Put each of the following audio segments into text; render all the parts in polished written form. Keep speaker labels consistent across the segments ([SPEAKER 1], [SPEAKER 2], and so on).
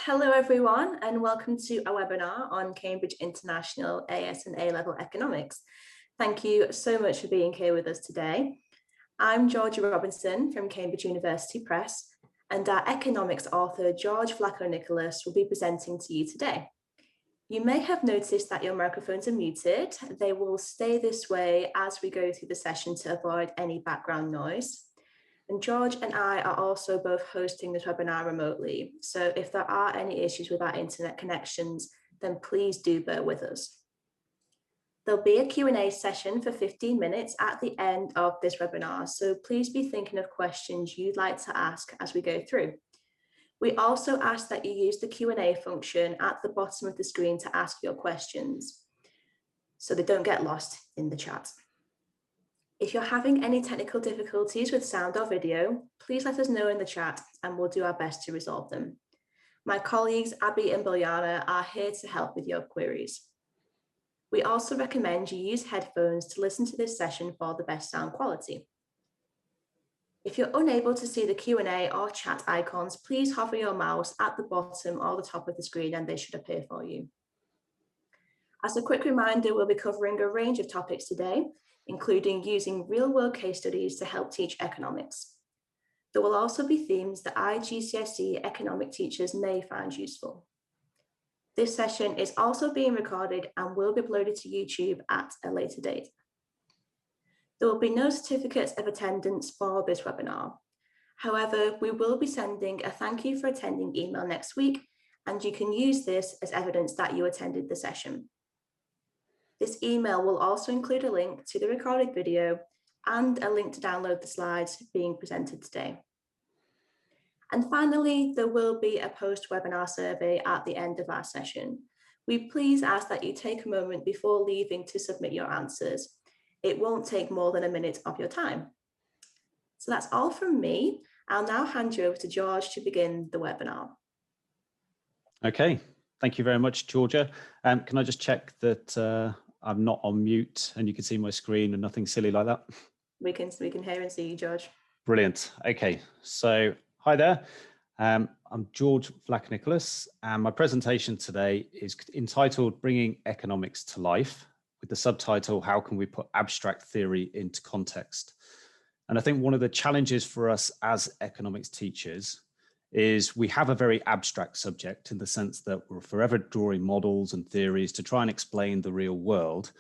[SPEAKER 1] Hello everyone and welcome to our webinar on Cambridge International AS and A-Level Economics. Thank you so much for being here with us today. I'm Georgia Robinson from Cambridge University Press, and our economics author George Vlachonikolis will be presenting to you today. You may have noticed that your microphones are muted. They will stay this way as we go through the session to avoid any background noise. And George and I are also both hosting this webinar remotely. So if there are any issues with our internet connections, then please do bear with us. There'll be a Q&A session for 15 minutes at the end of this webinar. So please be thinking of questions you'd like to ask as we go through. We also ask that you use the Q&A function at the bottom of the screen to ask your questions, so they don't get lost in the chat. If you're having any technical difficulties with sound or video, please let us know in the chat and we'll do our best to resolve them. My colleagues Abby and Biljana are here to help with your queries. We also recommend you use headphones to listen to this session for the best sound quality. If you're unable to see the Q&A or chat icons, please hover your mouse at the bottom or the top of the screen and they should appear for you. As a quick reminder, we'll be covering a range of topics today, including using real-world case studies to help teach economics. There will also be themes that IGCSE economic teachers may find useful. This session is also being recorded and will be uploaded to YouTube at a later date. There will be no certificates of attendance for this webinar. However, we will be sending a thank you for attending email next week, and you can use this as evidence that you attended the session. This email will also include a link to the recorded video and a link to download the slides being presented today. And finally, there will be a post-webinar survey at the end of our session. We please ask that you take a moment before leaving to submit your answers. It won't take more than a minute of your time. So that's all from me. I'll now hand you over to George to begin the webinar.
[SPEAKER 2] Okay, thank you very much, Georgia. Can I just check that I'm not on mute and you can see my screen and nothing silly like that?
[SPEAKER 1] We can hear and see you, George.
[SPEAKER 2] Brilliant. Okay, so hi there. I'm George Vlachonikolis, and my presentation today is entitled Bringing Economics to Life, with the subtitle, How Can We Put Abstract Theory into Context? And I think one of the challenges for us as economics teachers is we have a very abstract subject in the sense that we're forever drawing models and theories to try and explain the real world.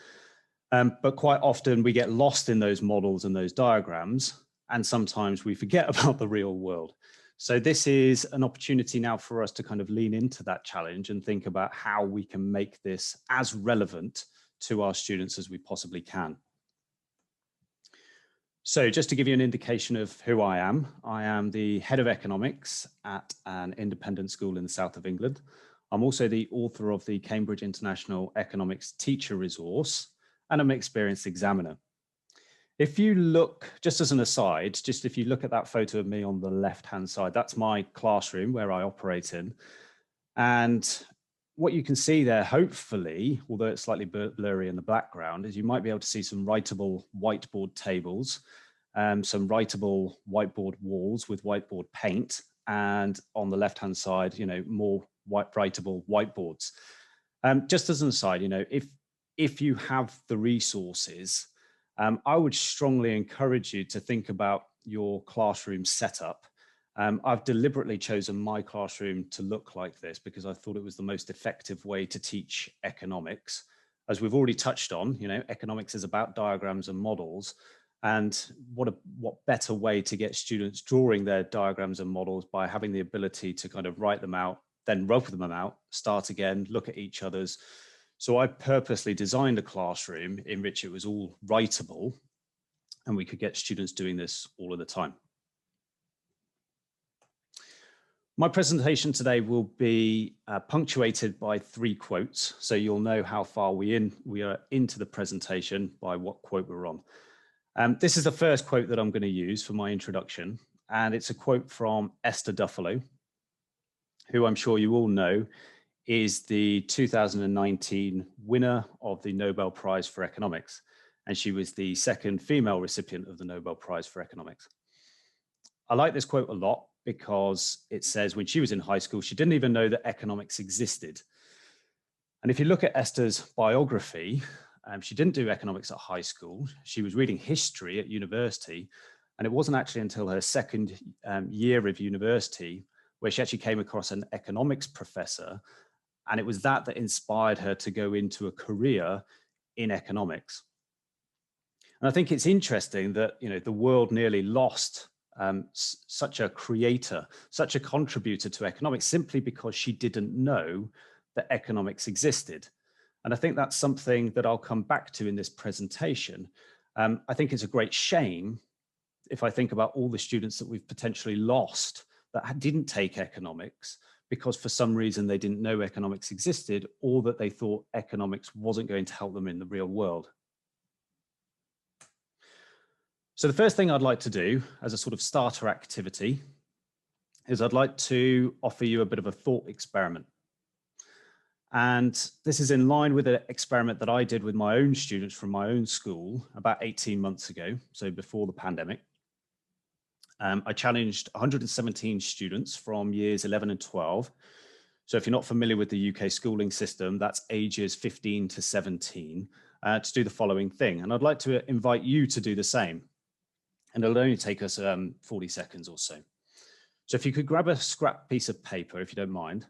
[SPEAKER 2] But quite often we get lost in those models and those diagrams, and sometimes we forget about the real world. So this is an opportunity now for us to kind of lean into that challenge and think about how we can make this as relevant to our students as we possibly can. So just to give you an indication of who I am the head of economics at an independent school in the south of England. I'm also the author of the Cambridge International Economics Teacher Resource, and I'm an experienced examiner. If you look, just as an aside, if you look at that photo of me on the left-hand side, that's my classroom where I operate in. And what you can see there, hopefully, although it's slightly blurry in the background, is you might be able to see some writable whiteboard tables, some writable whiteboard walls with whiteboard paint, and on the left-hand side, more writable whiteboards. Just as an aside, if you have the resources, I would strongly encourage you to think about your classroom setup. I've deliberately chosen my classroom to look like this because I thought it was the most effective way to teach economics. As we've already touched on, economics is about diagrams and models. And what better way to get students drawing their diagrams and models by having the ability to kind of write them out, then rub them out, start again, look at each other's. So I purposely designed a classroom in which it was all writable and we could get students doing this all of the time. My presentation today will be punctuated by 3 quotes, so you'll know how far we are into the presentation by what quote we're on. This is the first quote that I'm going to use for my introduction, and it's a quote from Esther Duflo, who I'm sure you all know is the 2019 winner of the Nobel Prize for Economics, and she was the second female recipient of the Nobel Prize for Economics. I like this quote a lot because it says when she was in high school, she didn't even know that economics existed. And if you look at Esther's biography, she didn't do economics at high school. She was reading history at university. And it wasn't actually until her second year of university where she actually came across an economics professor. And it was that inspired her to go into a career in economics. And I think it's interesting that, the world nearly lost such a creator, such a contributor to economics simply because she didn't know that economics existed. And I think that's something that I'll come back to in this presentation. I think it's a great shame if I think about all the students that we've potentially lost that didn't take economics because for some reason they didn't know economics existed or that they thought economics wasn't going to help them in the real world. So the first thing I'd like to do as a sort of starter activity is I'd like to offer you a bit of a thought experiment. And this is in line with an experiment that I did with my own students from my own school about 18 months ago, so before the pandemic. I challenged 117 students from years 11 and 12. So if you're not familiar with the UK schooling system, that's ages 15 to 17, to do the following thing. And I'd like to invite you to do the same. And it'll only take us 40 seconds or so. So if you could grab a scrap piece of paper, if you don't mind,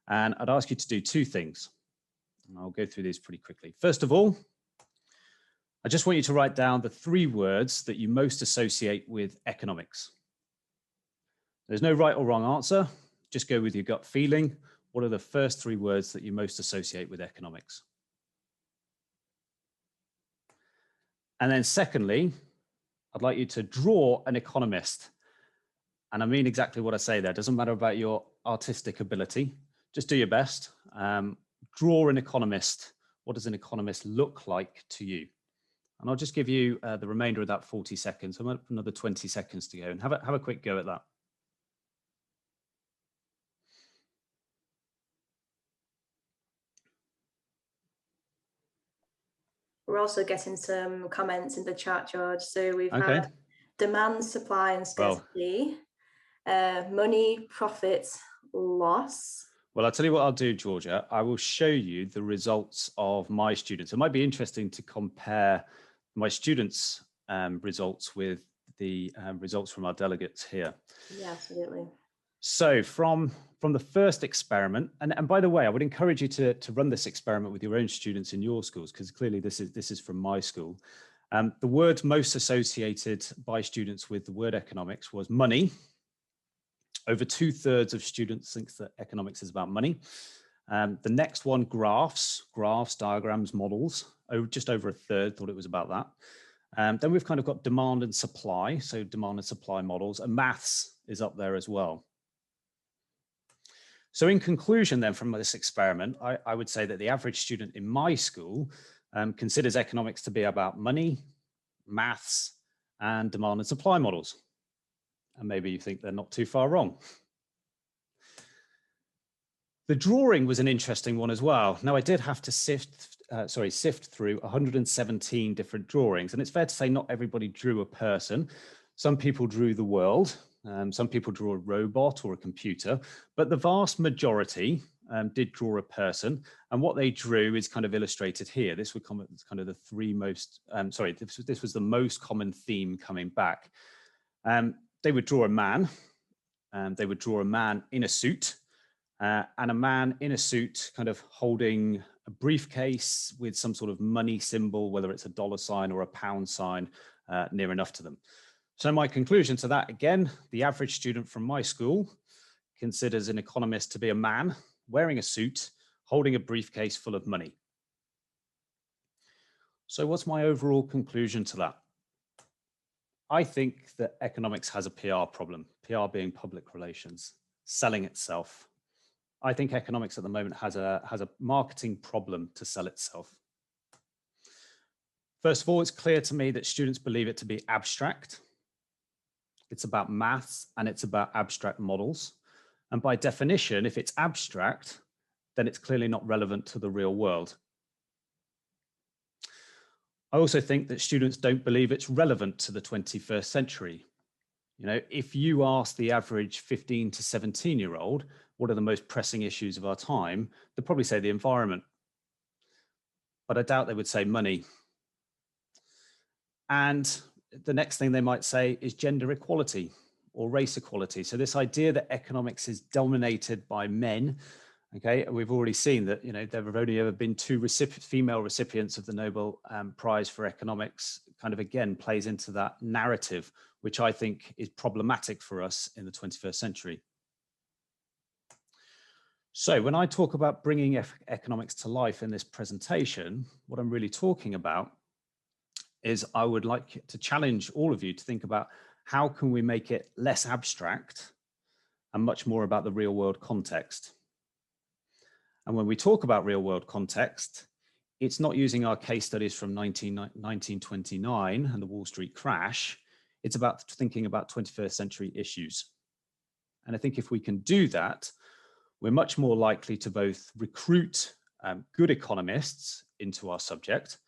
[SPEAKER 2] and I'd ask you to do two things. And I'll go through these pretty quickly. First of all, I just want you to write down the 3 words that you most associate with economics. There's no right or wrong answer. Just go with your gut feeling. What are the first 3 words that you most associate with economics? And then secondly, I'd like you to draw an economist. And I mean exactly what I say there. It doesn't matter about your artistic ability. Just do your best. Draw an economist. What does an economist look like to you? And I'll just give you the remainder of that 40 seconds. I'm going to another 20 seconds to go and have a quick go at that.
[SPEAKER 1] We're also getting some comments in the chat, George. So we've had demand, supply, and scarcity, money, profits, loss.
[SPEAKER 2] Well, I'll tell you what I'll do, Georgia. I will show you the results of my students. It might be interesting to compare my students' results with the results from our delegates here.
[SPEAKER 1] Yeah, absolutely.
[SPEAKER 2] So from the first experiment, and by the way, I would encourage you to run this experiment with your own students in your schools, because clearly this is from my school. The word most associated by students with the word economics was money. Over 2/3 of students think that economics is about money. The next one, graphs, diagrams, models. Just over 1/3 thought it was about that. Then we've kind of got demand and supply, so demand and supply models, and maths is up there as well. So in conclusion then from this experiment, I would say that the average student in my school considers economics to be about money, maths, and demand and supply models. And maybe you think they're not too far wrong. The drawing was an interesting one as well. Now I did have to sift through 117 different drawings, and it's fair to say not everybody drew a person. Some people drew the world, some people drew a robot or a computer, but the vast majority did draw a person, and what they drew is kind of illustrated here. This would come kind of the 3 most, this was the most common theme coming back. They would draw a man, they would draw a man in a suit, and a man in a suit kind of holding a briefcase with some sort of money symbol, whether it's a $ or a pound sign, near enough to them. So my conclusion to that, again, the average student from my school considers an economist to be a man wearing a suit, holding a briefcase full of money. So what's my overall conclusion to that? I think that economics has a PR problem, PR being public relations, selling itself. I think economics at the moment has a marketing problem to sell itself. First of all, it's clear to me that students believe it to be abstract. It's about maths and it's about abstract models. And by definition, if it's abstract, then it's clearly not relevant to the real world. I also think that students don't believe it's relevant to the 21st century. You know, if you ask the average 15 to 17-year-old, what are the most pressing issues of our time? They'll probably say the environment, but I doubt they would say money. And the next thing they might say is gender equality or race equality. So this idea that economics is dominated by men, okay, we've already seen that, you know, there have only ever been two female recipients of the Nobel Prize for Economics, kind of again plays into that narrative, which I think is problematic for us in the 21st century. So when I talk about bringing economics to life in this presentation, what I'm really talking about is I would like to challenge all of you to think about how can we make it less abstract and much more about the real world context. And when we talk about real world context, it's not using our case studies from 1929 and the Wall Street crash. It's about thinking about 21st century issues. And I think if we can do that, we're much more likely to both recruit good economists into our subject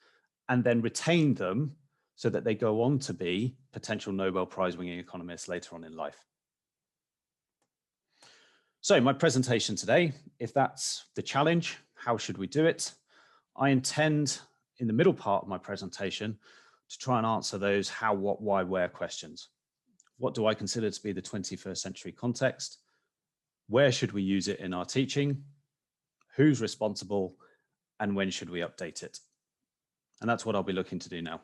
[SPEAKER 2] and then retain them so that they go on to be potential Nobel Prize winning economists later on in life. So my presentation today, if that's the challenge, how should we do it? I intend in the middle part of my presentation to try and answer those how, what, why, where questions. What do I consider to be the 21st century context? Where should we use it in our teaching? Who's responsible? And when should we update it? And that's what I'll be looking to do now.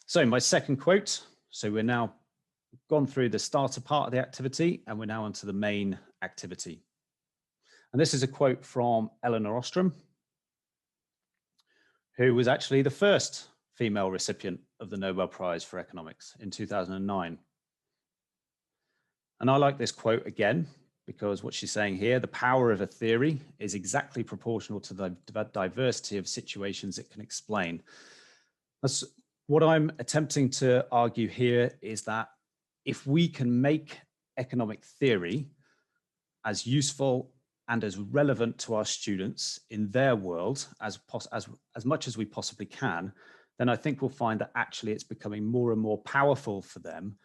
[SPEAKER 2] So my second quote, so we're now gone through the starter part of the activity and we're now onto the main activity. And this is a quote from Elinor Ostrom, who was actually the first female recipient of the Nobel Prize for Economics in 2009. And I like this quote again, because what she's saying here, the power of a theory is exactly proportional to the diversity of situations it can explain. That's what I'm attempting to argue here is that if we can make economic theory as useful and as relevant to our students in their world as much as we possibly can, then I think we'll find that actually it's becoming more and more powerful for them.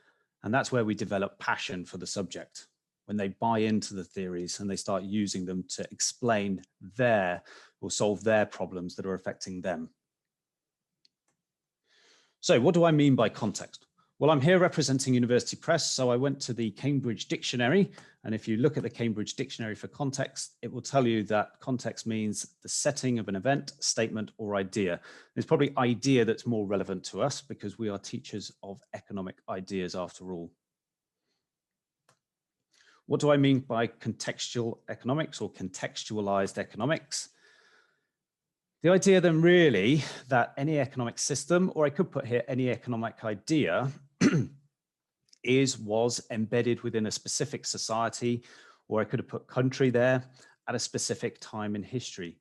[SPEAKER 2] And that's where we develop passion for the subject, when they buy into the theories and they start using them to explain their or solve their problems that are affecting them. So what do I mean by context? Well, I'm here representing University Press, so I went to the Cambridge Dictionary. And if you look at the Cambridge Dictionary for context, it will tell you that context means the setting of an event, statement, or idea. It's probably idea that's more relevant to us because we are teachers of economic ideas after all. What do I mean by contextual economics or contextualized economics? The idea then really that any economic system, or I could put here any economic idea, was embedded within a specific society, or I could have put country there at a specific time in history.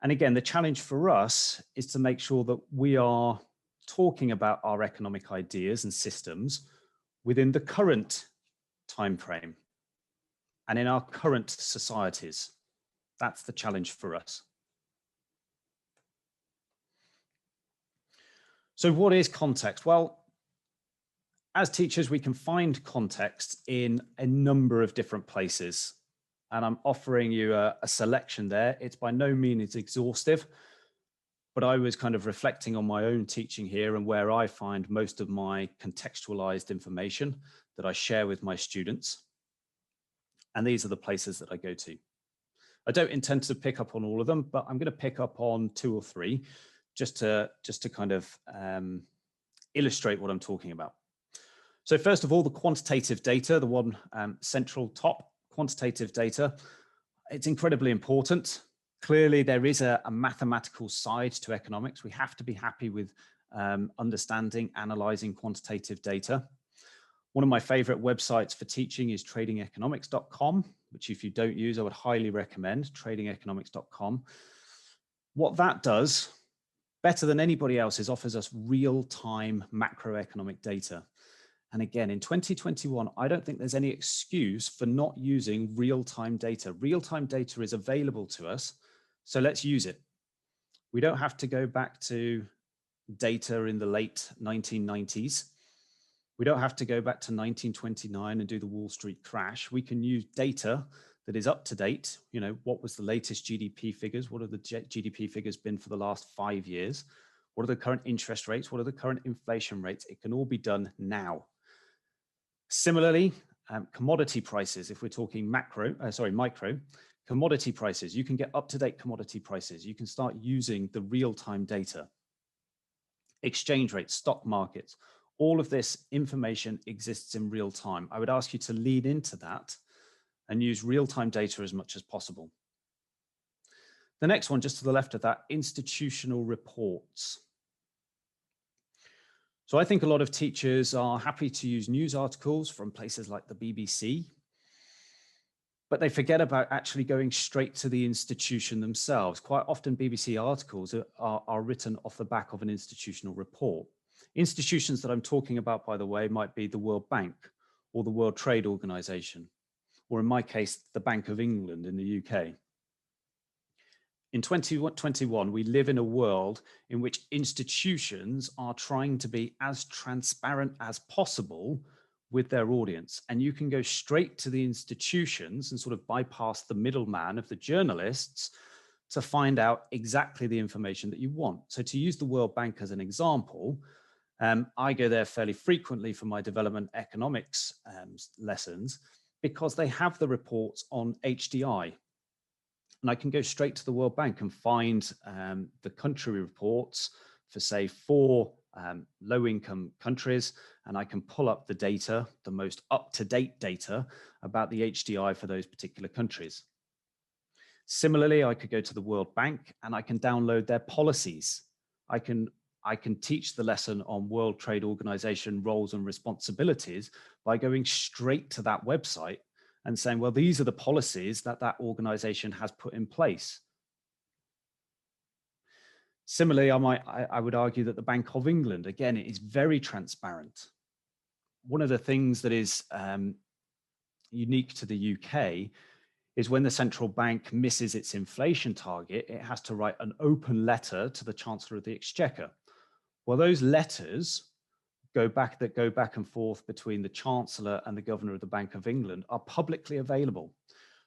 [SPEAKER 2] And again, the challenge for us is to make sure that we are talking about our economic ideas and systems within the current time frame and in our current societies. That's the challenge for us. So what is context? Well, as teachers, we can find context in a number of different places. And I'm offering you a selection there. It's by no means exhaustive, but I was kind of reflecting on my own teaching here and where I find most of my contextualized information that I share with my students. And these are the places that I go to. I don't intend to pick up on all of them, but I'm going to pick up on 2 or 3 just to kind of illustrate what I'm talking about. So first of all, the quantitative data, the one central top quantitative data, it's incredibly important. Clearly, there is a mathematical side to economics. We have to be happy with understanding, analyzing quantitative data. One of my favorite websites for teaching is tradingeconomics.com, which if you don't use, I would highly recommend, tradingeconomics.com. What that does, better than anybody else, is offers us real-time macroeconomic data. And again, in 2021, I don't think there's any excuse for not using real-time data. Real-time data is available to us, so let's use it. We don't have to go back to data in the late 1990s. We don't have to go back to 1929 and do the Wall Street crash. We can use data that is up to date. You know, what was the latest GDP figures? What have the GDP figures been for the last 5 years? What are the current interest rates? What are the current inflation rates? It can all be done now. Similarly, commodity prices, if we're talking micro, commodity prices, you can get up-to-date commodity prices. You can start using the real-time data. Exchange rates, stock markets, all of this information exists in real time. I would ask you to lean into that and use real-time data as much as possible. The next one, just to the left of that, institutional reports. So I think a lot of teachers are happy to use news articles from places like the BBC, but they forget about actually going straight to the institution themselves. Quite often BBC articles are written off the back of an institutional report. Institutions that I'm talking about, by the way, might be the World Bank or the World Trade Organization, or in my case, the Bank of England in the UK. In 2021, we live in a world in which institutions are trying to be as transparent as possible with their audience. And you can go straight to the institutions and sort of bypass the middleman of the journalists to find out exactly the information that you want. So to use the World Bank as an example, I go there fairly frequently for my development economics lessons because they have the reports on HDI. And I can go straight to the World Bank and find the country reports for, say, 4 low-income countries, and I can pull up the data, the most up-to-date data about the HDI for those particular countries. Similarly, I could go to the World Bank and I can download their policies. I can teach the lesson on World Trade Organization roles and responsibilities by going straight to that website and saying, well, these are the policies that that organization has put in place. Similarly, I would argue that the Bank of England, again, it is very transparent. One of the things that is unique to the UK is when the central bank misses its inflation target, it has to write an open letter to the Chancellor of the Exchequer. Well, those letters go back and forth between the Chancellor and the Governor of the Bank of England are publicly available.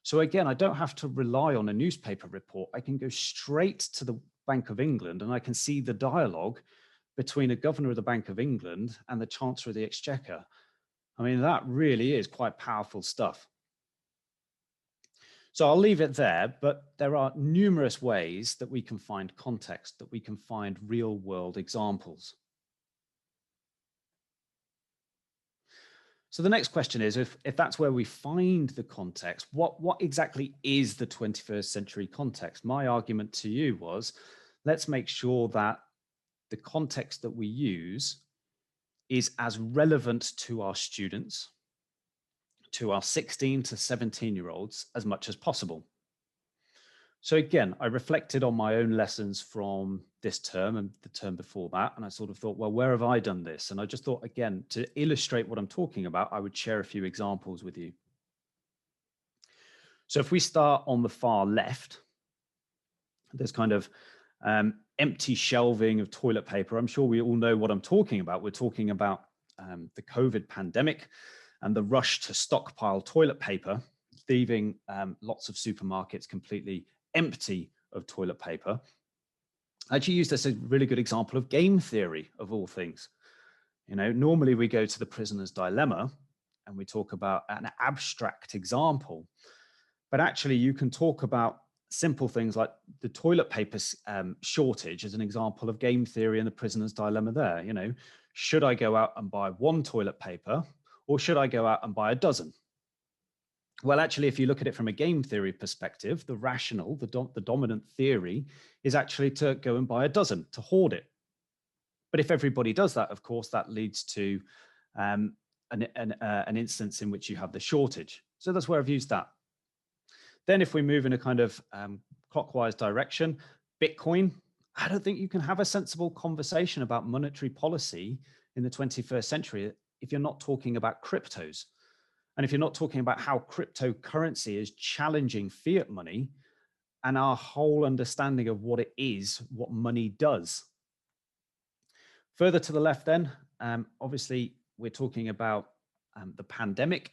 [SPEAKER 2] So again, I don't have to rely on a newspaper report. I can go straight to the Bank of England and I can see the dialogue between a Governor of the Bank of England and the Chancellor of the Exchequer. I mean, that really is quite powerful stuff. So I'll leave it there, but there are numerous ways that we can find context, that we can find real world examples. So the next question is, if that's where we find the context, what exactly is the 21st century context? My argument to you was, let's make sure that the context that we use is as relevant to our students, to our 16 to 17-year-olds as much as possible. So again, I reflected on my own lessons from this term and the term before that, and I sort of thought, well, where have I done this? And I just thought, again, to illustrate what I'm talking about, I would share a few examples with you. So if we start on the far left, there's kind of empty shelving of toilet paper. I'm sure we all know what I'm talking about. We're talking about the COVID pandemic and the rush to stockpile toilet paper, leaving lots of supermarkets completely empty of toilet paper. I actually use this as a really good example of game theory, of all things. You know, normally we go to the prisoner's dilemma and we talk about an abstract example, but actually you can talk about simple things like the toilet paper shortage as an example of game theory and the prisoner's dilemma there. You know, should I go out and buy 1 toilet paper or should I go out and buy a dozen? Well, actually, if you look at it from a game theory perspective, the rational, the dominant theory is actually to go and buy a dozen, to hoard it. But if everybody does that, of course, that leads to an instance in which you have the shortage. So that's where I've used that. Then if we move in a kind of clockwise direction, Bitcoin, I don't think you can have a sensible conversation about monetary policy in the 21st century if you're not talking about cryptos. And if you're not talking about how cryptocurrency is challenging fiat money, and our whole understanding of what it is, what money does. Further to the left then, obviously we're talking about the pandemic,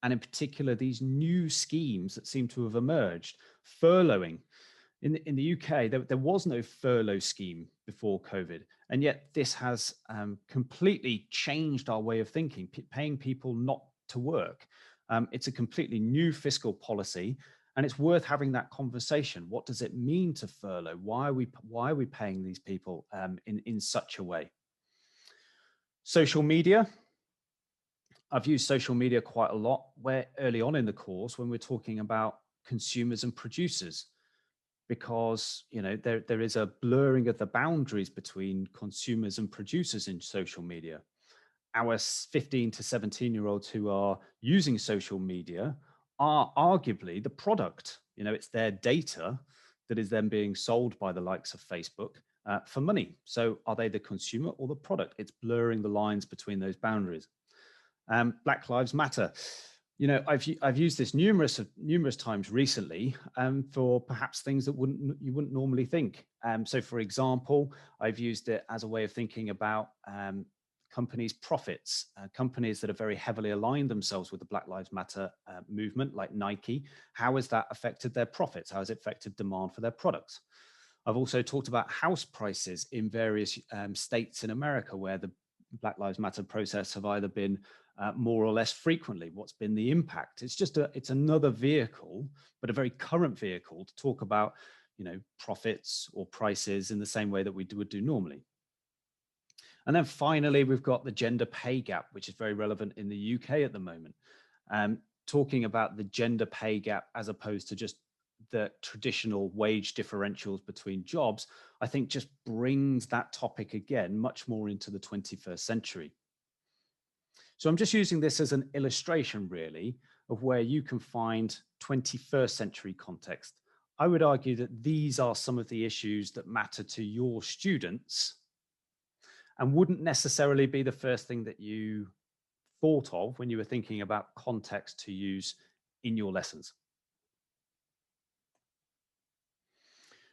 [SPEAKER 2] and in particular these new schemes that seem to have emerged. Furloughing. In the UK, there was no furlough scheme before COVID, and yet this has completely changed our way of thinking, paying people not to work. It's a completely new fiscal policy, and it's worth having that conversation. What does it mean to furlough? Why are we paying these people in such a way? Social media. I've used social media quite a lot where early on in the course when we're talking about consumers and producers, because there is a blurring of the boundaries between consumers and producers in social media. Our 15 to 17-year-olds who are using social media are arguably the product. It's their data that is then being sold by the likes of Facebook for money. So are they the consumer or the product? It's blurring the lines between those boundaries. Black Lives Matter. I've used this numerous times recently for perhaps things that you wouldn't normally think. So, for example, I've used it as a way of thinking about companies' profits, companies that are very heavily aligned themselves with the Black Lives Matter movement, like Nike. How has that affected their profits? How has it affected demand for their products? I've also talked about house prices in various states in America where the Black Lives Matter protests have either been more or less frequently. What's been the impact? It's another vehicle, but a very current vehicle to talk about, profits or prices in the same way that we would do normally. And then finally, we've got the gender pay gap, which is very relevant in the UK at the moment. Talking about the gender pay gap as opposed to just the traditional wage differentials between jobs, I think just brings that topic again much more into the 21st century. So I'm just using this as an illustration, really, of where you can find 21st century context. I would argue that these are some of the issues that matter to your students and wouldn't necessarily be the first thing that you thought of when you were thinking about context to use in your lessons.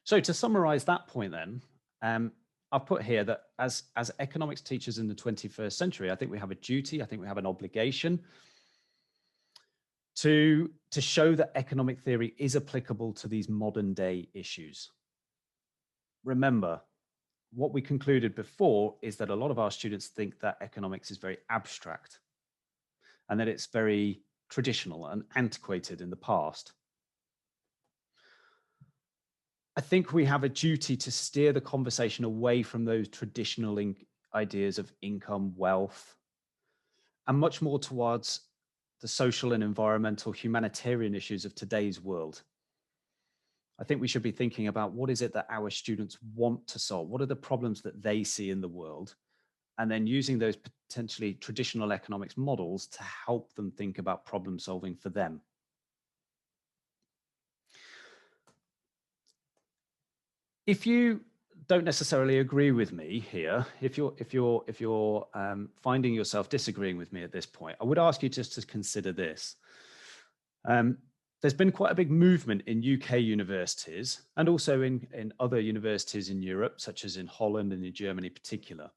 [SPEAKER 2] So to summarize that point then, I've put here that as economics teachers in the 21st century, I think we have a duty, I think we have an obligation to show that economic theory is applicable to these modern day issues. Remember, what we concluded before is that a lot of our students think that economics is very abstract and that it's very traditional and antiquated in the past. I think we have a duty to steer the conversation away from those traditional ideas of income, wealth, and much more towards the social and environmental humanitarian issues of today's world. I think we should be thinking about what is it that our students want to solve? What are the problems that they see in the world? And then using those potentially traditional economics models to help them think about problem solving for them. If you don't necessarily agree with me here, if you're finding yourself disagreeing with me at this point, I would ask you just to consider this. There's been quite a big movement in UK universities and also in other universities in Europe, such as in Holland and in Germany in particular,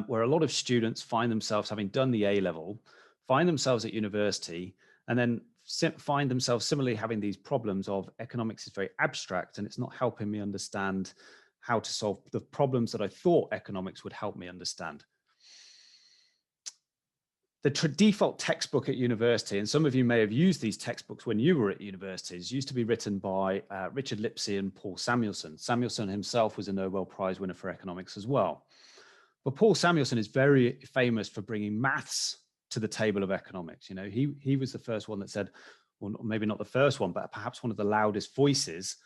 [SPEAKER 2] where a lot of students find themselves, having done the A-level, find themselves at university and then find themselves similarly having these problems of economics is very abstract and it's not helping me understand how to solve the problems that I thought economics would help me understand. The default textbook at university, and some of you may have used these textbooks when you were at universities, used to be written by Richard Lipsey and Paul Samuelson. Samuelson himself was a Nobel Prize winner for economics as well. But Paul Samuelson is very famous for bringing maths to the table of economics. He was the first one that said, well, maybe not the first one, but perhaps one of the loudest voices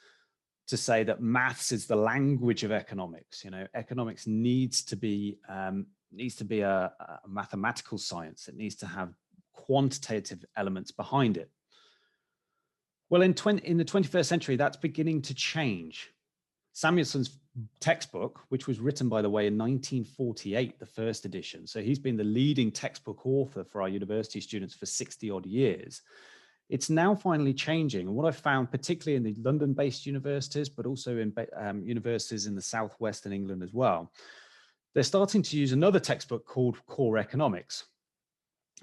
[SPEAKER 2] to say that maths is the language of economics. Economics needs to be a mathematical science. It needs to have quantitative elements behind it. Well, in the 21st century, that's beginning to change. Samuelson's textbook, which was written, by the way, in 1948, the first edition. So he's been the leading textbook author for our university students for 60 odd years. It's now finally changing. And what I've found, particularly in the London-based universities, but also in universities in the Southwest in England as well, they're starting to use another textbook called Core Economics,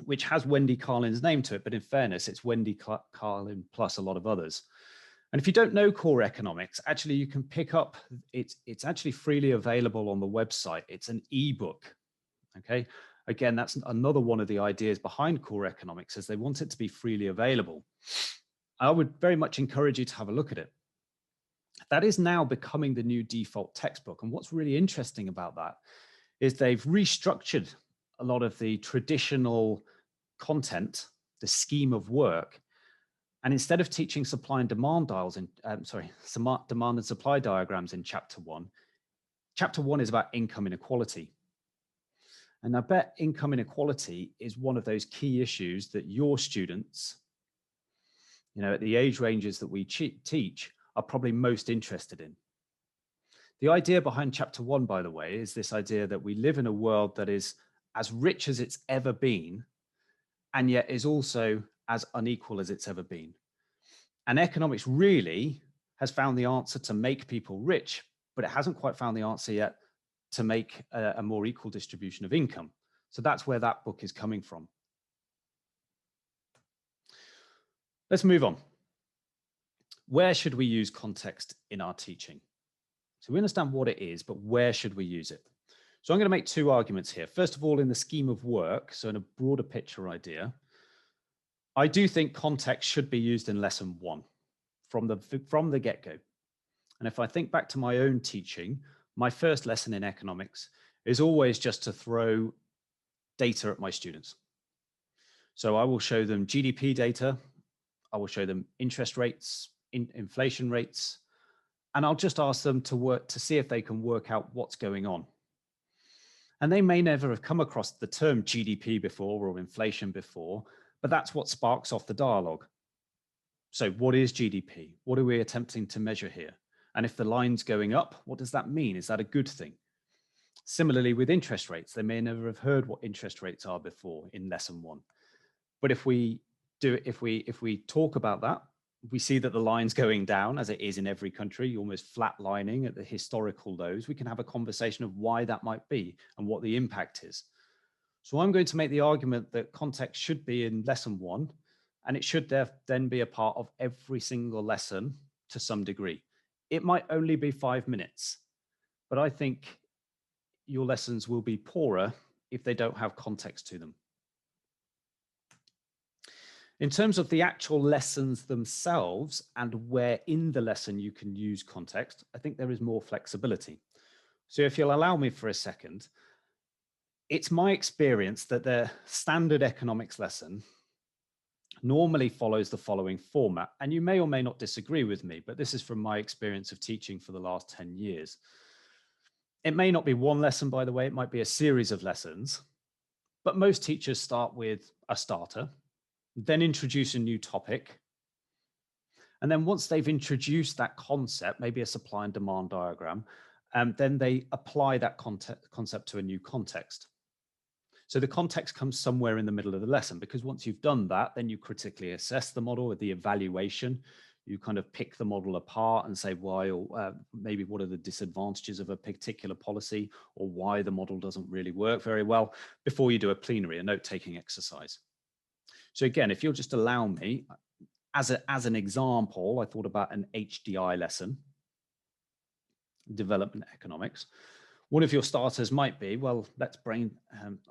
[SPEAKER 2] which has Wendy Carlin's name to it. But in fairness, it's Wendy Carlin plus a lot of others. And if you don't know Core Economics, actually you can pick up, it's actually freely available on the website. It's an ebook, okay? Again, that's another one of the ideas behind Core Economics, is they want it to be freely available. I would very much encourage you to have a look at it. That is now becoming the new default textbook. And what's really interesting about that is they've restructured a lot of the traditional content, the scheme of work. And instead of teaching supply and demand demand and supply diagrams in chapter one is about income inequality. And I bet income inequality is one of those key issues that your students, at the age ranges that we teach, are probably most interested in. The idea behind chapter 1, by the way, is this idea that we live in a world that is as rich as it's ever been, and yet is also as unequal as it's ever been. And economics really has found the answer to make people rich, but it hasn't quite found the answer yet to make a more equal distribution of income. So that's where that book is coming from. Let's move on. Where should we use context in our teaching? So we understand what it is, but where should we use it? So I'm going to make two arguments here. First of all, in the scheme of work, so in a broader picture idea, I do think context should be used in lesson 1 from the get-go. And if I think back to my own teaching, my first lesson in economics is always just to throw data at my students. So I will show them GDP data, I will show them interest rates, inflation rates, and I'll just ask them to see if they can work out what's going on. And they may never have come across the term GDP before or inflation before, but that's what sparks off the dialogue. So what is GDP? What are we attempting to measure here? And if the line's going up, what does that mean? Is that a good thing? Similarly with interest rates, they may never have heard what interest rates are before in lesson 1. But if we talk about that, we see that the line's going down, as it is in every country, almost flatlining at the historical lows. We can have a conversation of why that might be and what the impact is. So I'm going to make the argument that context should be in lesson 1, and it should then be a part of every single lesson to some degree. It might only be 5 minutes, but I think your lessons will be poorer if they don't have context to them. In terms of the actual lessons themselves and where in the lesson you can use context, I think there is more flexibility. So if you'll allow me for a second, it's my experience that the standard economics lesson normally follows the following format. And you may or may not disagree with me, but this is from my experience of teaching for the last 10 years. It may not be one lesson, by the way, it might be a series of lessons, but most teachers start with a starter, then introduce a new topic. And then once they've introduced that concept, maybe a supply and demand diagram, then they apply that concept to a new context. So the context comes somewhere in the middle of the lesson, because once you've done that, then you critically assess the model with the evaluation. You kind of pick the model apart and say why, or maybe what are the disadvantages of a particular policy, or why the model doesn't really work very well, before you do a plenary, a note-taking exercise. So again, if you'll just allow me, as an example, I thought about an HDI lesson, development economics. One of your starters might be, well,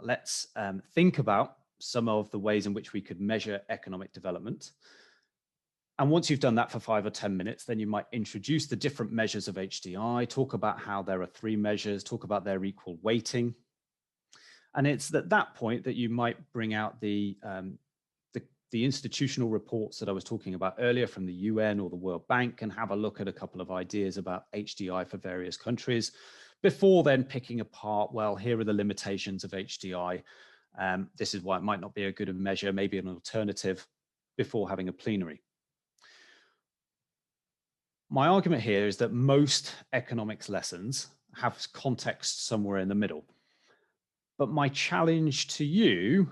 [SPEAKER 2] let's think about some of the ways in which we could measure economic development. And once you've done that for 5 or 10 minutes, then you might introduce the different measures of HDI, talk about how there are 3 measures, talk about their equal weighting. And it's at that point that you might bring out the institutional reports that I was talking about earlier from the UN or the World Bank, and have a look at a couple of ideas about HDI for various countries, before then picking apart, well, here are the limitations of HDI. This is why it might not be a good measure, maybe an alternative, before having a plenary. My argument here is that most economics lessons have context somewhere in the middle. But my challenge to you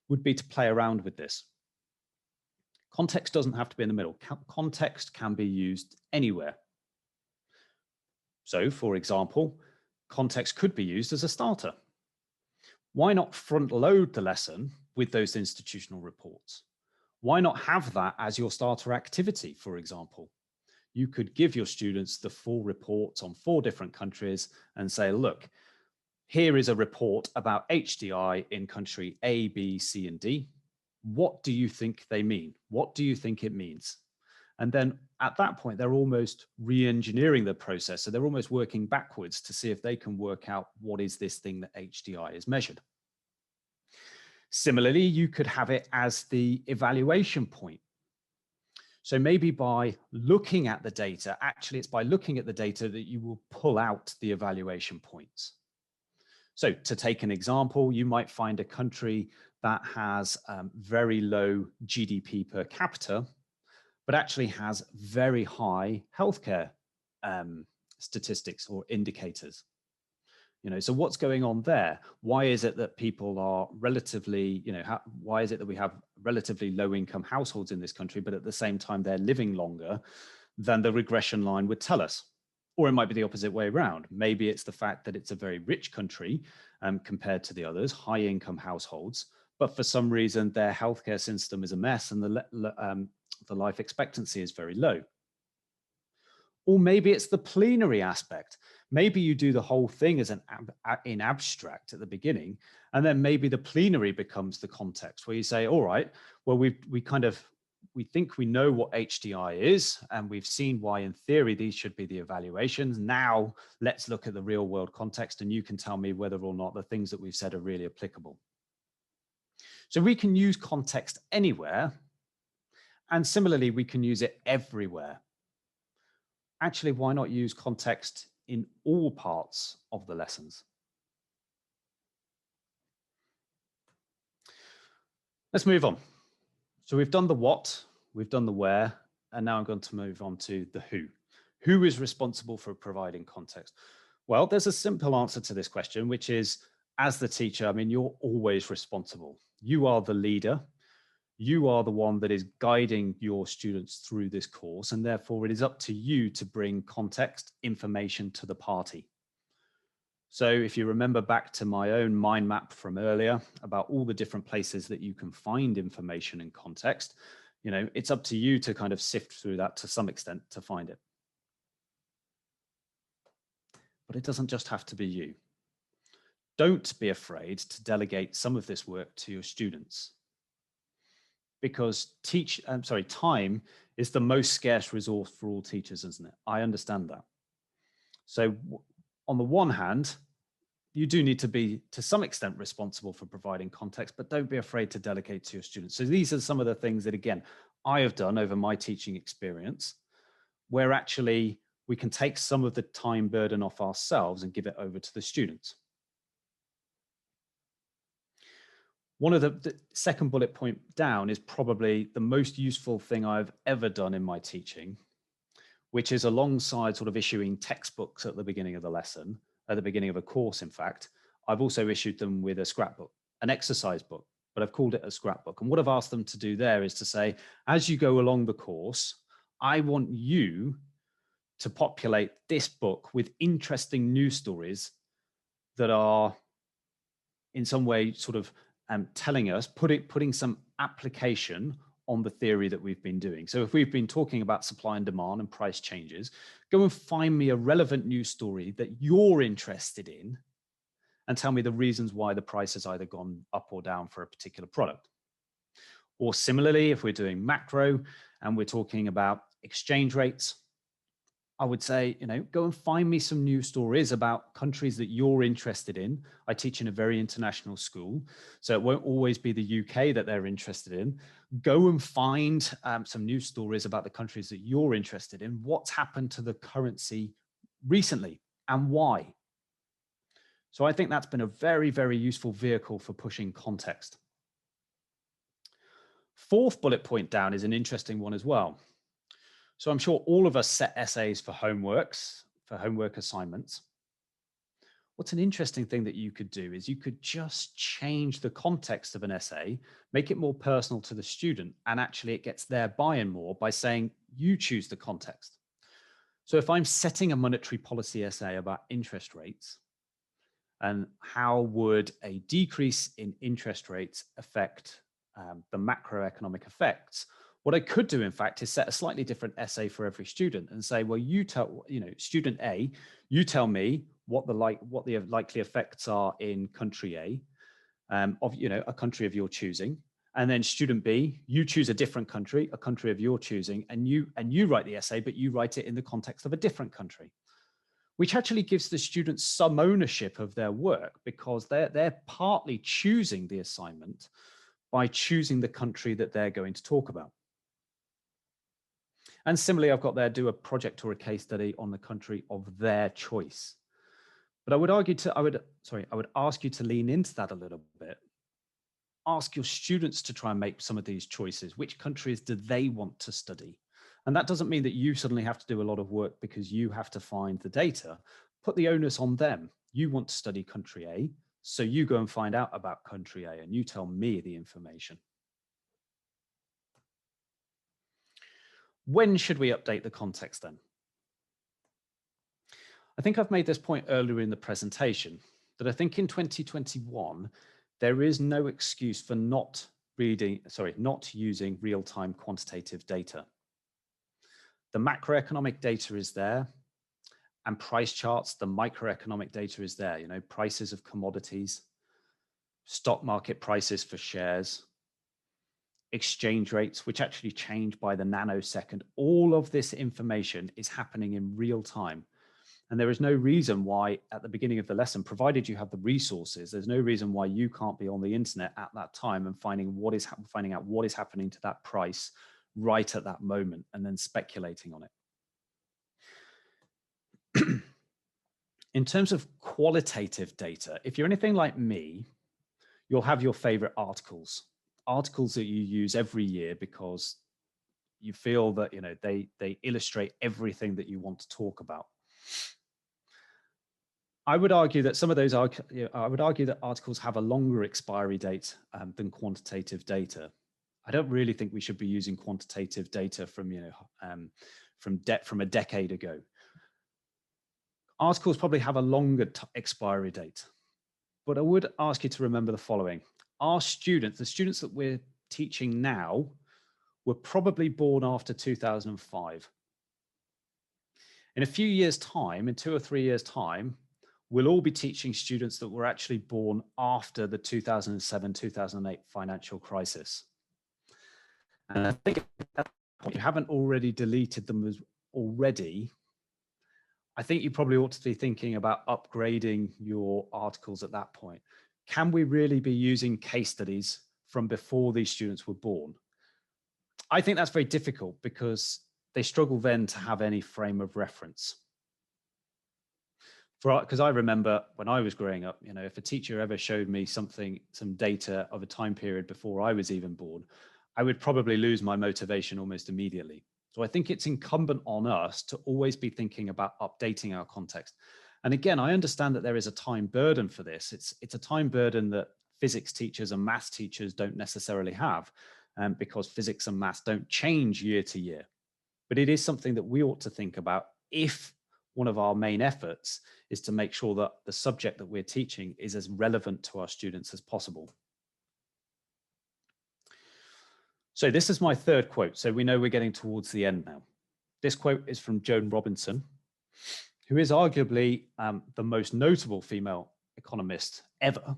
[SPEAKER 2] would be to play around with this. Context doesn't have to be in the middle. Context can be used anywhere. So, for example, context could be used as a starter. Why not front load the lesson with those institutional reports? Why not have that as your starter activity, for example? You could give your students the full report on 4 different countries and say, look, here is a report about HDI in country A, B, C, and D. What do you think they mean? What do you think it means? And then at that point, they're almost re-engineering the process. So they're almost working backwards to see if they can work out what is this thing that HDI is measured. Similarly, you could have it as the evaluation point. So maybe by looking at the data, actually it's by looking at the data that you will pull out the evaluation points. So to take an example, you might find a country that has very low GDP per capita, but actually has very high healthcare statistics or indicators. So what's going on there? Why is it that people are relatively, why is it that we have relatively low income households in this country, but at the same time they're living longer than the regression line would tell us? Or it might be the opposite way around. Maybe it's the fact that it's a very rich country compared to the others, high income households, but for some reason their healthcare system is a mess and the life expectancy is very low. Or maybe it's the plenary aspect. Maybe you do the whole thing as in abstract at the beginning, and then maybe the plenary becomes the context where you say, all right, well, we think we know what HDI is, and we've seen why in theory these should be the evaluations. Now let's look at the real world context, and you can tell me whether or not the things that we've said are really applicable. So we can use context anywhere, and similarly, we can use it everywhere. Actually, why not use context in all parts of the lessons? Let's move on. So we've done the what, we've done the where, and now I'm going to move on to the who. Who is responsible for providing context? Well, there's a simple answer to this question, which is, as the teacher, you're always responsible. You are the leader. You are the one that is guiding your students through this course, and therefore it is up to you to bring context, information to the party. So if you remember back to my own mind map from earlier about all the different places that you can find information and context, it's up to you to kind of sift through that to some extent to find it. But it doesn't just have to be you. Don't be afraid to delegate some of this work to your students, because time is the most scarce resource for all teachers, isn't it? I understand that. So on the one hand, you do need to be to some extent responsible for providing context, but don't be afraid to delegate to your students. So these are some of the things that, again, I have done over my teaching experience, where actually we can take some of the time burden off ourselves and give it over to the students. One of the second bullet point down is probably the most useful thing I've ever done in my teaching, which is alongside sort of issuing textbooks at the beginning of the lesson, at the beginning of a course, in fact, I've also issued them with a scrapbook, an exercise book, but I've called it a scrapbook. And what I've asked them to do there is to say, as you go along the course, I want you to populate this book with interesting news stories that are in some way sort of telling us, putting some application on the theory that we've been doing. So if we've been talking about supply and demand and price changes, go and find me a relevant news story that you're interested in and tell me the reasons why the price has either gone up or down for a particular product. Or similarly, if we're doing macro and we're talking about exchange rates, I would say, go and find me some news stories about countries that you're interested in. I teach in a very international school, so it won't always be the UK that they're interested in. Go and find some news stories about the countries that you're interested in. What's happened to the currency recently and why? So I think that's been a very, very useful vehicle for pushing context. Fourth bullet point down is an interesting one as well. So I'm sure all of us set essays for homework assignments. what's an interesting thing that you could do is you could just change the context of an essay, make it more personal to the student, and actually it gets their buy-in more by saying, you choose the context. So if I'm setting a monetary policy essay about interest rates, and how would a decrease in interest rates affect the macroeconomic effects? What I could do, in fact, is set a slightly different essay for every student and say, well, student A, you tell me what the likely effects are in country A, of a country of your choosing. And then student B, you choose a different country, a country of your choosing, and you write the essay, but you write it in the context of a different country, which actually gives the students some ownership of their work, because they're partly choosing the assignment by choosing the country that they're going to talk about. And similarly, I've got there, do a project or a case study on the country of their choice. But I would ask you to lean into that a little bit. Ask your students to try and make some of these choices. Which countries do they want to study? And that doesn't mean that you suddenly have to do a lot of work because you have to find the data. Put the onus on them. You want to study country A, so you go and find out about country A and you tell me the information. When should we update the context then? I think I've made this point earlier in the presentation, that I think in 2021, there is no excuse for not using real-time quantitative data. The macroeconomic data is there, and price charts, the microeconomic data is there, prices of commodities, stock market prices for shares, exchange rates, which actually change by the nanosecond. All of this information is happening in real time. And there is no reason why at the beginning of the lesson, provided you have the resources, there's no reason why you can't be on the internet at that time and finding out what is happening to that price right at that moment and then speculating on it. In terms of qualitative data, if you're anything like me, you'll have your favorite articles that you use every year because you feel that they illustrate everything that you want to talk about. I would argue that some of those articles have a longer expiry date than quantitative data. I don't really think we should be using quantitative data from a decade ago. Articles probably have a longer expiry date, but I would ask you to remember the following. The students that we're teaching now, were probably born after 2005. In a few years' time, in 2 or 3 years' time, we'll all be teaching students that were actually born after the 2007-2008 financial crisis. And I think if you haven't already deleted them already, I think you probably ought to be thinking about upgrading your articles at that point. Can we really be using case studies from before these students were born? I think that's very difficult because they struggle then to have any frame of reference. Because I remember when I was growing up, if a teacher ever showed me some data of a time period before I was even born, I would probably lose my motivation almost immediately. So I think it's incumbent on us to always be thinking about updating our context. And again, I understand that there is a time burden for this. It's a time burden that physics teachers and maths teachers don't necessarily have, because physics and maths don't change year to year. But it is something that we ought to think about if one of our main efforts is to make sure that the subject that we're teaching is as relevant to our students as possible. So this is my third quote. So we know we're getting towards the end now. This quote is from Joan Robinson, who is arguably the most notable female economist ever,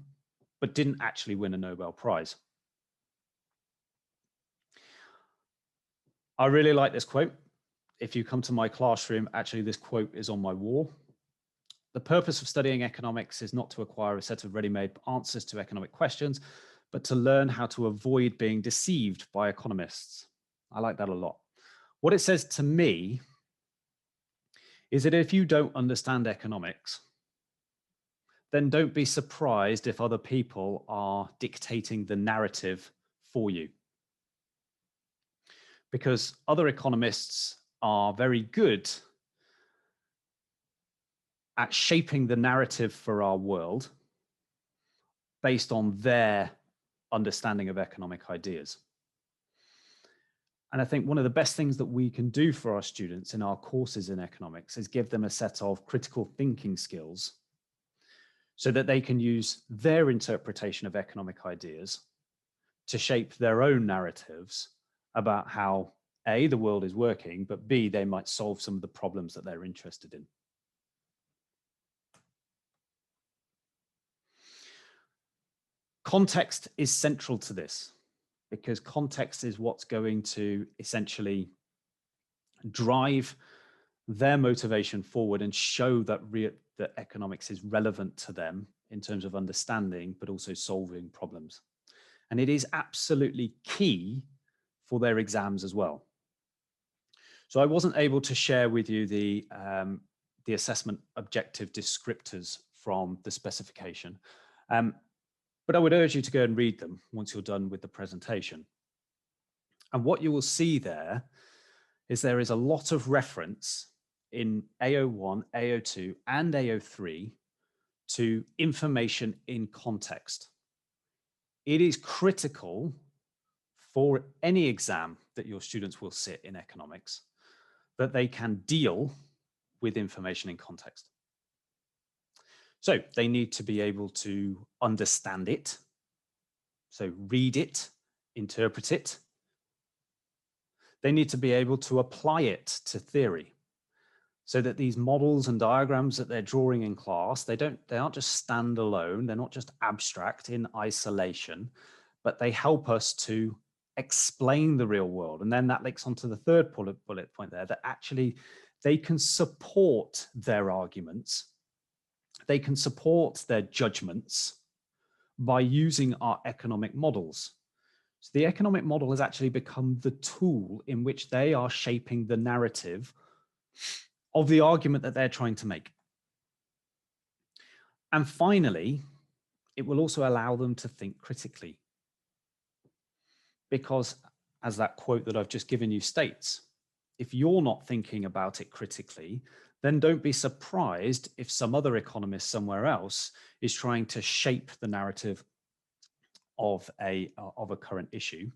[SPEAKER 2] but didn't actually win a Nobel Prize. I really like this quote. If you come to my classroom, actually this quote is on my wall. The purpose of studying economics is not to acquire a set of ready-made answers to economic questions, but to learn how to avoid being deceived by economists. I like that a lot. What it says to me is that if you don't understand economics, then don't be surprised if other people are dictating the narrative for you. Because other economists are very good at shaping the narrative for our world based on their understanding of economic ideas. And I think one of the best things that we can do for our students in our courses in economics is give them a set of critical thinking skills so that they can use their interpretation of economic ideas to shape their own narratives about how A, the world is working, but B, they might solve some of the problems that they're interested in. Context is central to this, because context is what's going to essentially drive their motivation forward and show that that economics is relevant to them in terms of understanding, but also solving problems. And it is absolutely key for their exams as well. So I wasn't able to share with you the assessment objective descriptors from the specification, but I would urge you to go and read them once you're done with the presentation. And what you will see there is a lot of reference in AO1, AO2, and AO3 to information in context. It is critical for any exam that your students will sit in economics that they can deal with information in context. So they need to be able to understand it, so read it, interpret it. They need to be able to apply it to theory, so that these models and diagrams that they're drawing in class, they aren't just standalone, they're not just abstract in isolation, but they help us to explain the real world. And then that links onto the third bullet point there, that actually they can support their arguments, they can support their judgments by using our economic models. So the economic model has actually become the tool in which they are shaping the narrative of the argument that they're trying to make. And finally, it will also allow them to think critically. Because as that quote that I've just given you states, if you're not thinking about it critically, then don't be surprised if some other economist somewhere else is trying to shape the narrative of a current issue.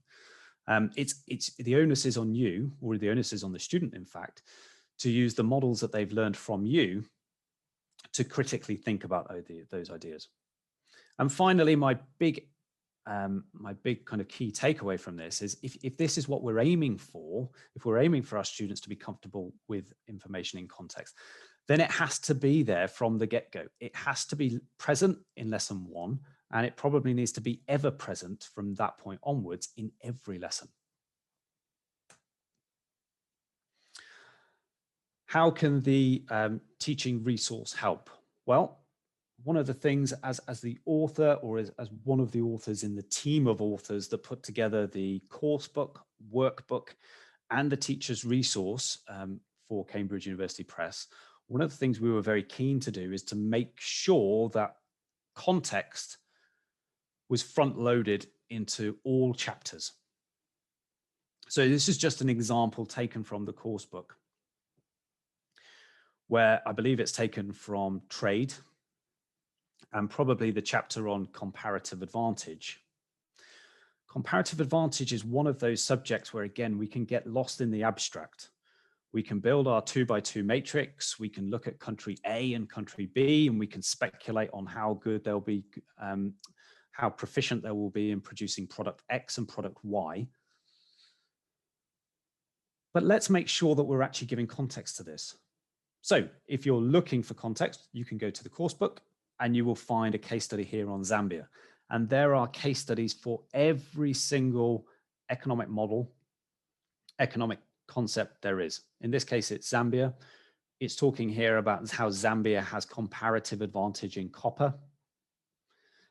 [SPEAKER 2] It's the onus is on you, or the onus is on the student, in fact, to use the models that they've learned from you to critically think about those ideas. And finally, my big kind of key takeaway from this is if this is what we're aiming for, if we're aiming for our students to be comfortable with information in context, then it has to be there from the get-go. It has to be present in lesson 1, and it probably needs to be ever present from that point onwards in every lesson. How can the teaching resource help? Well, one of the things as the author, or as one of the authors in the team of authors that put together the course book, workbook, and the teacher's resource for Cambridge University Press, one of the things we were very keen to do is to make sure that context was front-loaded into all chapters. So this is just an example taken from the course book, where I believe it's taken from trade, and probably the chapter on comparative advantage. Comparative advantage is one of those subjects where, again, we can get lost in the abstract. We can build our 2x2 matrix, we can look at country A and country B, and we can speculate on how good they'll be, how proficient they will be in producing product X and product Y. But let's make sure that we're actually giving context to this. So if you're looking for context, you can go to the course book and you will find a case study here on Zambia. And there are case studies for every single economic model, economic concept there is. In this case, it's Zambia. It's talking here about how Zambia has comparative advantage in copper.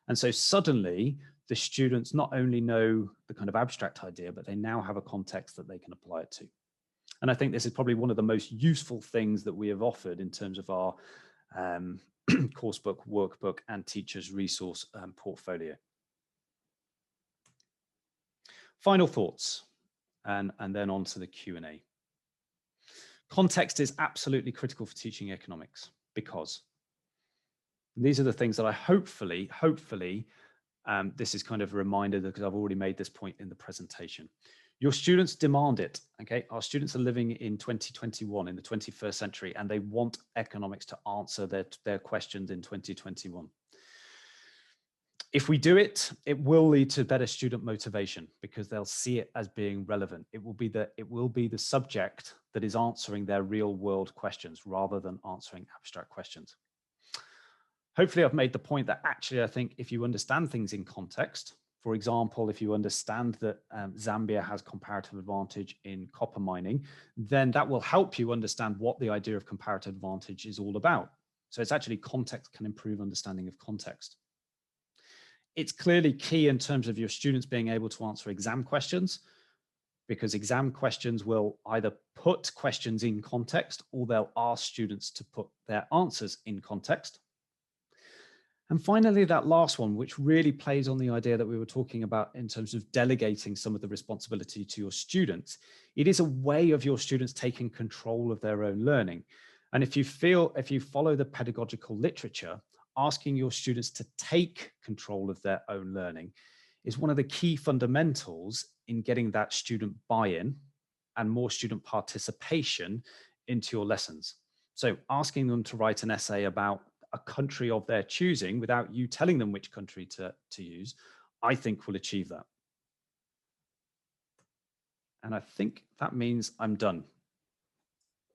[SPEAKER 2] And so suddenly the students not only know the kind of abstract idea, but they now have a context that they can apply it to. And I think this is probably one of the most useful things that we have offered in terms of our course book, workbook, and teacher's resource portfolio. Final thoughts, and then on to the Q&A. Context is absolutely critical for teaching economics because And these are the things that I hopefully, this is kind of a reminder because I've already made this point in the presentation. Your students demand it, okay? Our students are living in 2021, in the 21st century, and they want economics to answer their questions in 2021. If we do it, it will lead to better student motivation because they'll see it as being relevant. It will be the subject that is answering their real world questions rather than answering abstract questions. Hopefully I've made the point that actually I think if you understand things in context, for example, if you understand that Zambia has comparative advantage in copper mining, then that will help you understand what the idea of comparative advantage is all about. So it's actually context can improve understanding of context. It's clearly key in terms of your students being able to answer exam questions, because exam questions will either put questions in context or they'll ask students to put their answers in context. And finally, that last one, which really plays on the idea that we were talking about in terms of delegating some of the responsibility to your students. It is a way of your students taking control of their own learning. And if you follow the pedagogical literature, asking your students to take control of their own learning is one of the key fundamentals in getting that student buy-in and more student participation into your lessons. So asking them to write an essay about a country of their choosing without you telling them which country to use, I think will achieve that. And I think that means I'm done.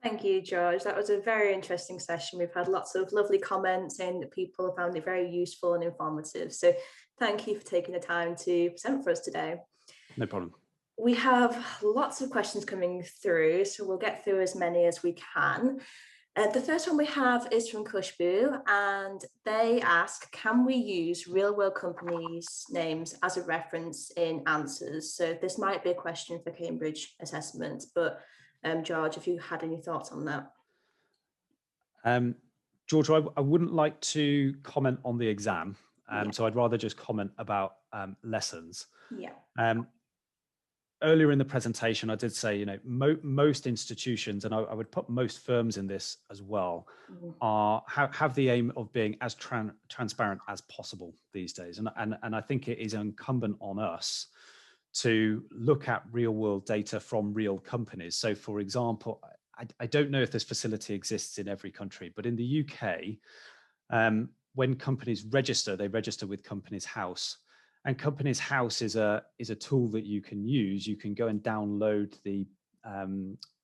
[SPEAKER 1] Thank you, George. That was a very interesting session. We've had lots of lovely comments saying that people found it very useful and informative. So thank you for taking the time to present for us today.
[SPEAKER 2] No problem.
[SPEAKER 1] We have lots of questions coming through, so we'll get through as many as we can. The first one we have is from Kushbu, and they ask, can we use real world companies' names as a reference in answers? So this might be a question for Cambridge assessment, but George, if you had any thoughts on that.
[SPEAKER 2] George, I wouldn't like to comment on the exam, so I'd rather just comment about lessons.
[SPEAKER 1] Yeah.
[SPEAKER 2] Earlier in the presentation, I did say, most institutions, and I would put most firms in this as well, have the aim of being as transparent as possible these days. And I think it is incumbent on us to look at real world data from real companies. So for example, I don't know if this facility exists in every country, but in the UK, when companies register, they register with Companies House. And Companies House is a tool that you can use. You can go and download the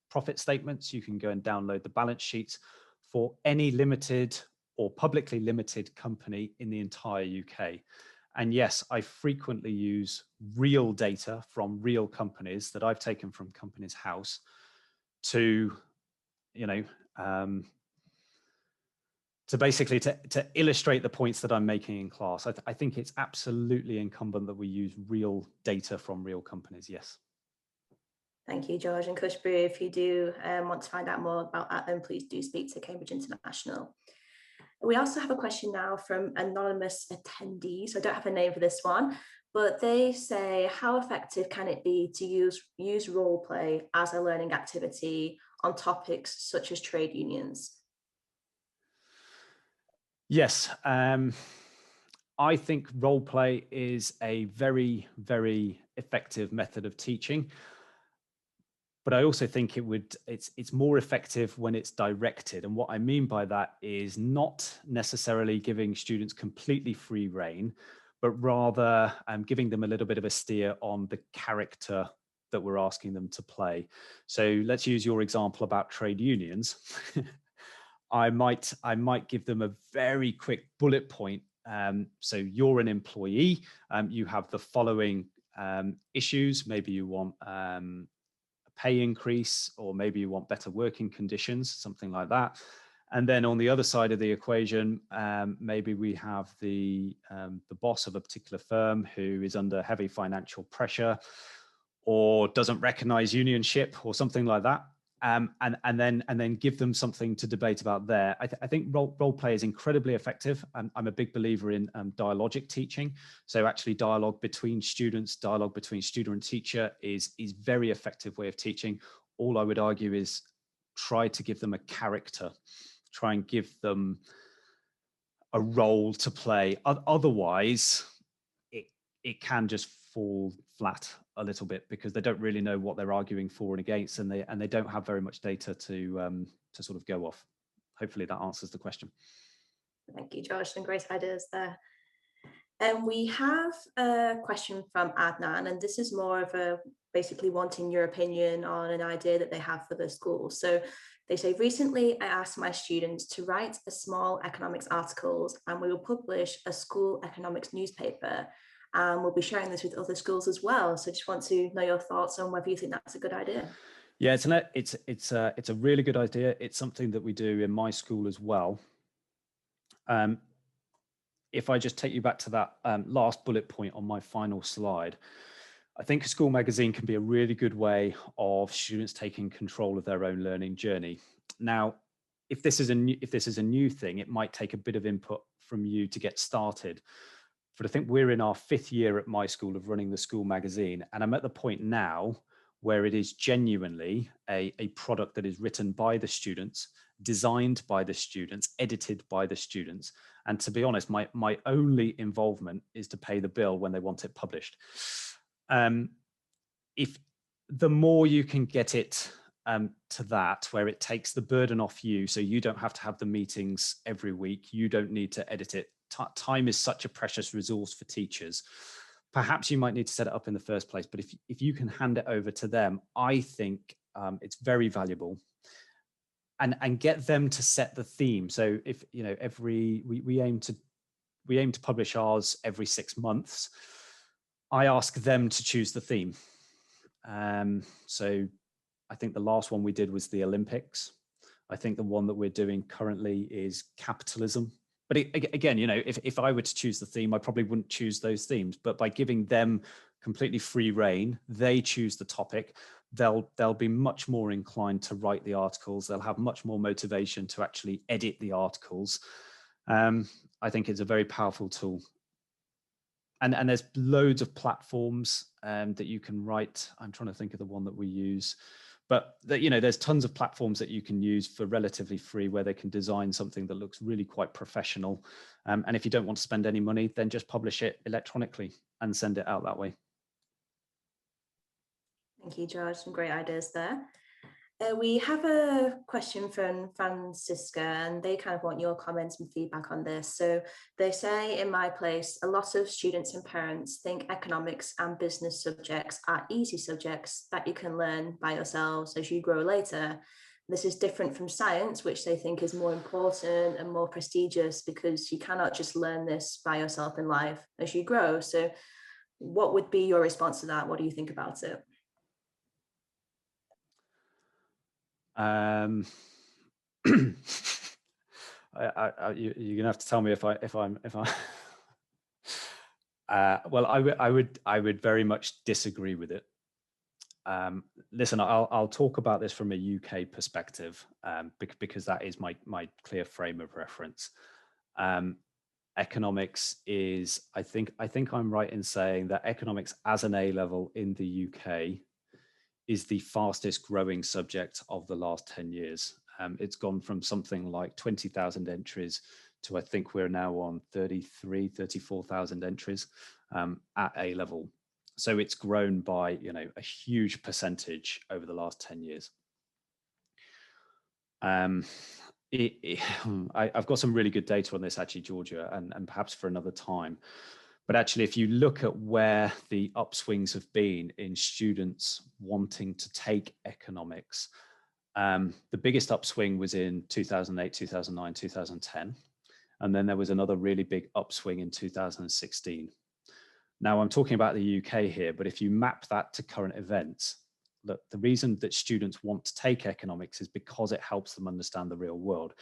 [SPEAKER 2] profit statements. You can go and download the balance sheets for any limited or publicly limited company in the entire UK. And yes, I frequently use real data from real companies that I've taken from Companies House to, to basically to illustrate the points that I'm making in class. I think it's absolutely incumbent that we use real data from real companies, yes.
[SPEAKER 1] Thank you, George. And Kushbu, if you do want to find out more about that, then please do speak to Cambridge International. We also have a question now from anonymous attendees. I don't have a name for this one, but they say, how effective can it be to use role play as a learning activity on topics such as trade unions?
[SPEAKER 2] Yes, I think role play is a very, very effective method of teaching. But I also think it's more effective when it's directed. And what I mean by that is not necessarily giving students completely free rein, but rather giving them a little bit of a steer on the character that we're asking them to play. So let's use your example about trade unions. I might give them a very quick bullet point. So you're an employee, you have the following issues. Maybe you want a pay increase, or maybe you want better working conditions, something like that. And then on the other side of the equation, maybe we have the boss of a particular firm who is under heavy financial pressure or doesn't recognize unionship or something like that. And then give them something to debate about there. I think role play is incredibly effective. I'm a big believer in dialogic teaching. So actually dialogue between students, dialogue between student and teacher is very effective way of teaching. All I would argue is try to give them a character, try and give them a role to play. Otherwise, it can just fall flat a little bit because they don't really know what they're arguing for and against, and they don't have very much data to sort of go off. Hopefully that answers the question.
[SPEAKER 1] Thank you, Josh, and great ideas there. And we have a question from Adnan, and this is more of a basically wanting your opinion on an idea that they have for the school. So they say, recently I asked my students to write a small economics articles, and we will publish a school economics newspaper. And we'll be sharing this with other schools as well. So just want to know your thoughts on whether you think that's a good idea.
[SPEAKER 2] Yeah, it's a really good idea. It's something that we do in my school as well. If I just take you back to that last bullet point on my final slide, I think a school magazine can be a really good way of students taking control of their own learning journey. Now, if this is a new thing, it might take a bit of input from you to get started. But I think we're in our 5th year at my school of running the school magazine, and I'm at the point now where it is genuinely a product that is written by the students, designed by the students, edited by the students. And to be honest, my only involvement is to pay the bill when they want it published. If the more you can get it to that, where it takes the burden off you, so you don't have to have the meetings every week, you don't need to edit it. Time is such a precious resource for teachers. Perhaps you might need to set it up in the first place, but if you can hand it over to them, I think it's very valuable. And get them to set the theme. So if we aim to publish ours every 6 months. I ask them to choose the theme. So I think the last one we did was the Olympics. I think the one that we're doing currently is capitalism. But again, if I were to choose the theme, I probably wouldn't choose those themes. But by giving them completely free rein, they choose the topic, they'll be much more inclined to write the articles. They'll have much more motivation to actually edit the articles. I think it's a very powerful tool. And there's loads of platforms that you can write. I'm trying to think of the one that we use. But there's tons of platforms that you can use for relatively free where they can design something that looks really quite professional. And if you don't want to spend any money, then just publish it electronically and send it out that way.
[SPEAKER 1] Thank you, George. Some great ideas there. We have a question from Francisca, and they kind of want your comments and feedback on this. So they say, in my place, a lot of students and parents think economics and business subjects are easy subjects that you can learn by yourselves as you grow later. This is different from science, which they think is more important and more prestigious because you cannot just learn this by yourself in life as you grow. So what would be your response to that? What do you think about it?
[SPEAKER 2] You're gonna have to tell me if I'm well, I would very much disagree with it. Listen, I'll talk about this from a UK perspective because that is my clear frame of reference. Economics is, I think I'm right in saying that economics as an A level in the UK is the fastest growing subject of the last 10 years. It's gone from something like 20,000 entries to I think we're now on 34,000 entries at A level. So it's grown by a huge percentage over the last 10 years. I've got some really good data on this actually, Georgia, and perhaps for another time. But actually, if you look at where the upswings have been in students wanting to take economics, the biggest upswing was in 2008, 2009, 2010. And then there was another really big upswing in 2016. Now, I'm talking about the UK here, but if you map that to current events, look, the reason that students want to take economics is because it helps them understand the real world.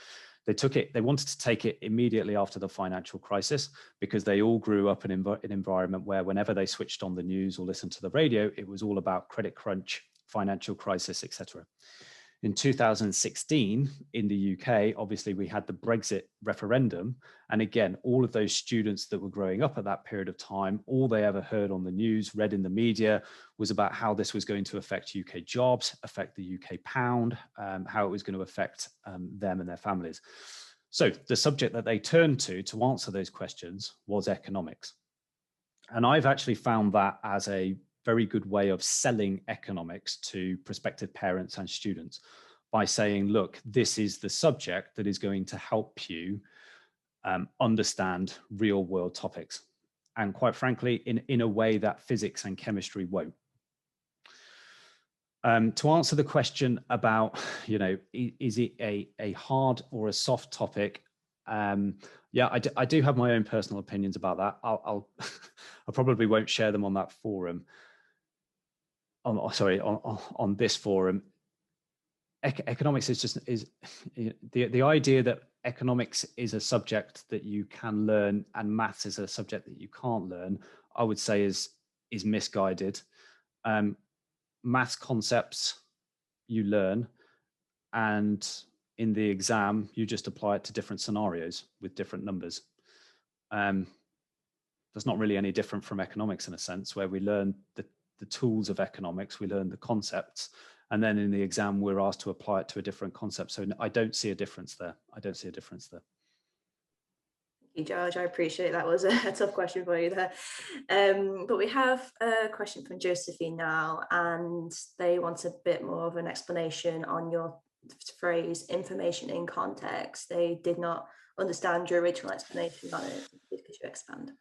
[SPEAKER 2] They wanted to take it immediately after the financial crisis because they all grew up in an environment where whenever they switched on the news or listened to the radio, it was all about credit crunch, financial crisis, etc. In 2016, in the UK, obviously we had the Brexit referendum. And again, all of those students that were growing up at that period of time, all they ever heard on the news, read in the media, was about how this was going to affect UK jobs, affect the UK pound, how it was going to affect them and their families. So the subject that they turned to answer those questions was economics. And I've actually found that as a very good way of selling economics to prospective parents and students by saying, look, this is the subject that is going to help you understand real world topics. And quite frankly, in a way that physics and chemistry won't. To answer the question about, is it a hard or a soft topic? Yeah, I do have my own personal opinions about that. I probably won't share them on that forum. On this forum. Economics is the idea that economics is a subject that you can learn and maths is a subject that you can't learn, I would say is misguided. Maths concepts you learn, and in the exam you just apply it to different scenarios with different numbers. That's not really any different from economics in a sense, where we learn the tools of economics, we learn the concepts, and then in the exam we're asked to apply it to a different concept. So I don't see a difference there. Thank
[SPEAKER 1] you, George. I appreciate that was a tough question for you there. But we have a question from Josephine now, and they want a bit more of an explanation on your phrase information in context. They did not understand your original explanation on it. Could you expand?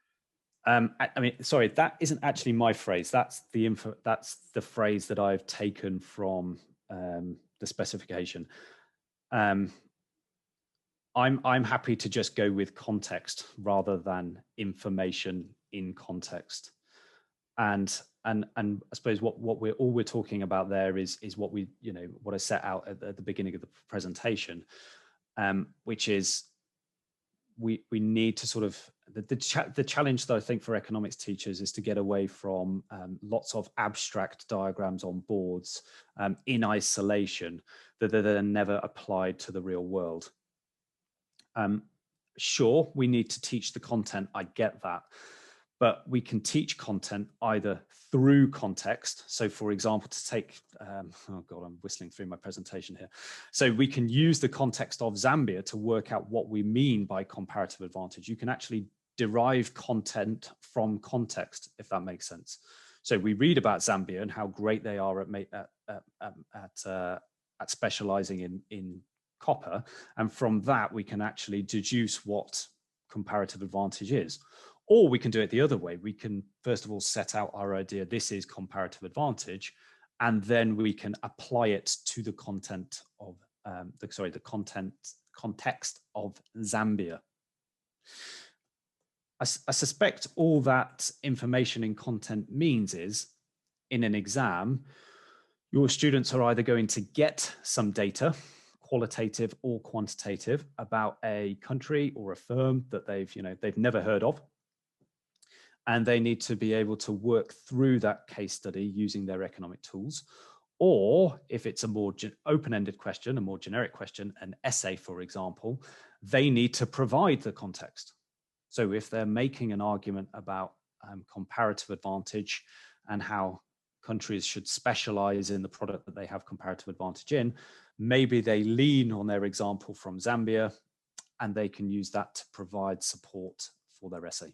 [SPEAKER 2] I mean, sorry, that isn't actually my phrase. That's the phrase that I've taken from the specification. I'm happy to just go with context rather than information in context. And I suppose what we're talking about there is what we, what I set out at the beginning of the presentation, which is we need to sort of the challenge that I think for economics teachers is to get away from lots of abstract diagrams on boards in isolation that are then never applied to the real world. Sure, we need to teach the content. I get that. But we can teach content either through context. So for example, to take, oh God, I'm whistling through my presentation here. So we can use the context of Zambia to work out what we mean by comparative advantage. You can actually derive content from context, if that makes sense. So we read about Zambia and how great they are at specializing in copper. And from that, we can actually deduce what comparative advantage is. Or we can do it the other way. We can, first of all, set out our idea, this is comparative advantage, and then we can apply it to the content of, context of Zambia. I suspect all that information in content means is, in an exam, your students are either going to get some data, qualitative or quantitative, about a country or a firm that they've never heard of. And they need to be able to work through that case study using their economic tools. Or if it's a more open-ended question, a more generic question, an essay, for example, they need to provide the context. So if they're making an argument about comparative advantage and how countries should specialize in the product that they have comparative advantage in, maybe they lean on their example from Zambia and they can use that to provide support for their essay.